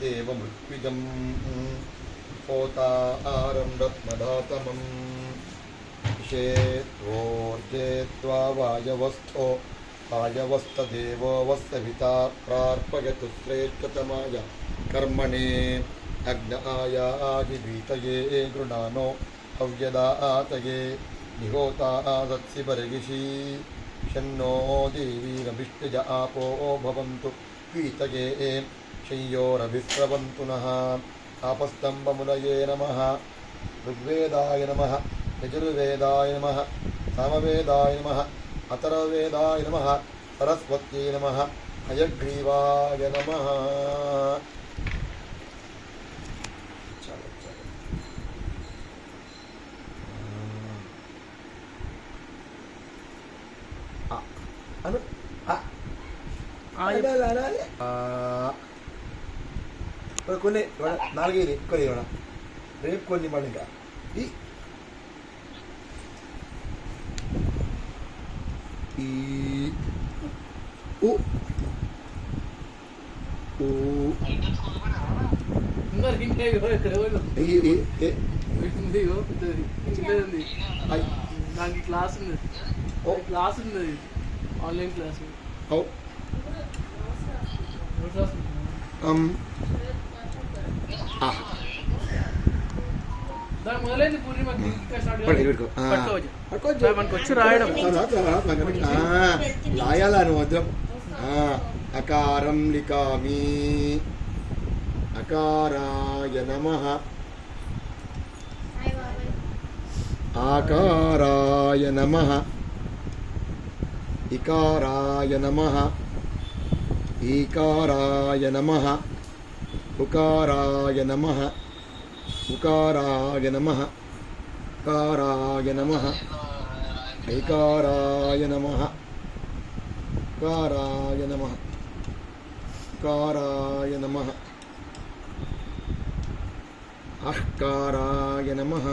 एव मृत्युजं होतारं रत्नधातमं शेत्वोर्जेत्वा वायवस्थो वायवस्तदेवो वस्तभिता प्रार्पयतु श्रेष्ठतमाय कर्मणे अग्नायाजिभीतये गृणानो हव्यदातये निहोतादत्सि बर्गिषि शन्नो देवीरभिष्टज आपो भवन्तु पीतये शय्योरभिस्रवन्तु नः आपस्तम्भमुनये नमः ऋग्वेदाय नमः यजुर्वेदाय नमः सामवेदाय नमः अथर्ववेदाय नमः सरस्वत्यै नमः हयग्रीवाय नमः। కొన్ని నాలుగైదు ఎక్కువ ఇవ్వడం రేపు కొన్ని మళ్ళీ ఇంకా నాకు క్లాస్ ఉంది క్లాస్ ఉంది ఆన్లైన్ క్లాస్ మొదలైంది పూర్ణిమకి మనకు వచ్చి రాయడం రాయాలను వద్రం అకారం లిఖామి అకారాయ నమః ఆకారాయ నమః ఇకారాయ నమః ఈకారాయ నమః ఉకారాయ నమః ఉకారాయ నమః కారాయ నమః ఐకారాయ నమః కారాయ నమః కారాయ నమః అహ్కారాయ నమః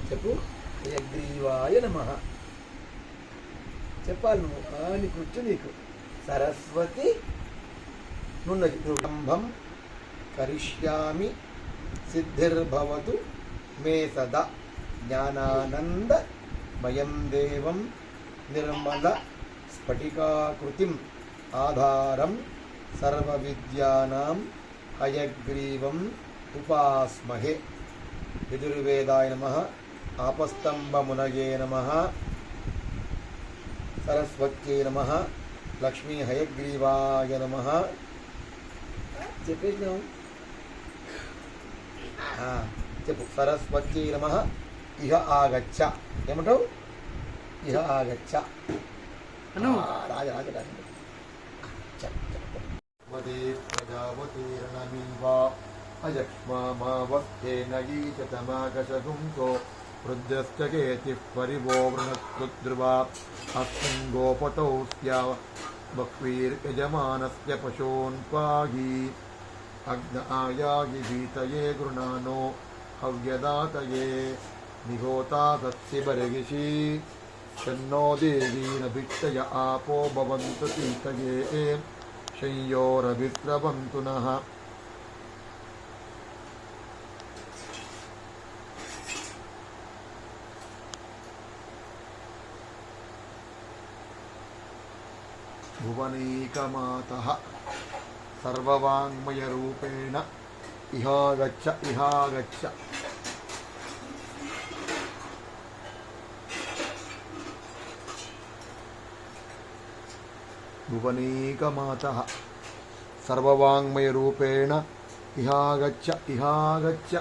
చెప్పు హయగ్రీవాయ నమః చెప్పాలి నువ్వు అని కూర్చు నీకు సరస్వతి నున్నది రంభం కరిష్యామి సిద్ధిర్భవతు మే సదా జ్ఞానానంద మయం దేవం నిర్మల స్ఫటికాకృతిం ఆధారం సర్వవిద్యానాం హయగ్రీవం ఉపాస్మహే యజుర్వేదాయ నమః ఆపస్తంభమునయే నమః సరస్వత్యై నమః లక్ష్మీ హయగ్రీవాయ నమః చెప్పేసినావు చెప్పు సరస్వత్యై నమః ఇహ ఆగచ్చ ఏమంటావు ఇహ ఆగచ్చ రాజ రాజ రాజ ప్రజావతీరణమీవా అయక్ష్మామావస్థేన ఈశతమాగశగుంసో రుద్రశ్చకేతిః పరివో వృణస్కృద్రువా అస్మిన్ గోపతౌ స్యావ బహ్వీర్యజమానస్య పశూన్ పాహి అగ్నాయాగి భీతయే గృణానో హవ్యదాతయే నిహోతాదత్సి బర్గిషి शन्नो देवीरभिष्टय आपो भवन्तु पीतये शय्योरभिस्रवन्तु नः भुवनैकमातः सर्ववाङ्मयरूपेण इहागच्छ इहागच्छ भुवनैकमातः सर्ववाङ्मयरूपेण इहागच्छ इहागच्छ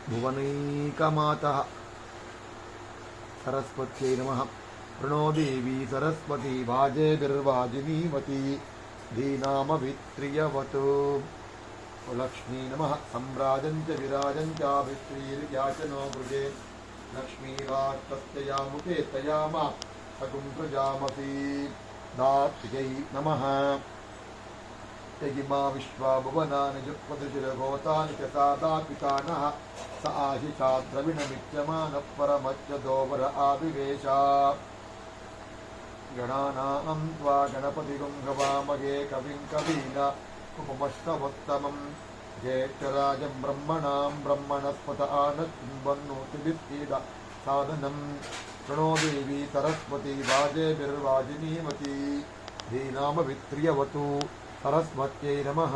भुवनैकमातः सरस्वत्यै नमः प्रणो देवी सरस्वती वाजेभिर्वाजिनीवती धीनामभित्रियवतु लक्ष्मी नमः सम्राजं च विराजं चाभित्रीर्याचनो भुजे लक्ष्मीराट्टस्य मुखे तयामा सकुं प्रजामपि दात्यै नमः यगिमा विश्वा भुवनानि जुक्पतिशिरगोतानि च तादापितानः स आशिषा द्रविणमिच्यमानः परमच्यदोवर आविवेश गणानां त्वा गणपतिगुं गवामगे कविं कवीना उपमश्रवोत्तमं ज्येष्ठराजं ब्रह्मणां ब्रह्मणस्पत आनन्वन्नोतिभित्तीद साधनं शृणो देवी सरस्वती वाजेभिर्वाजिनीवती धीनामवित्र्यवतु सरस्वत्यै नमः।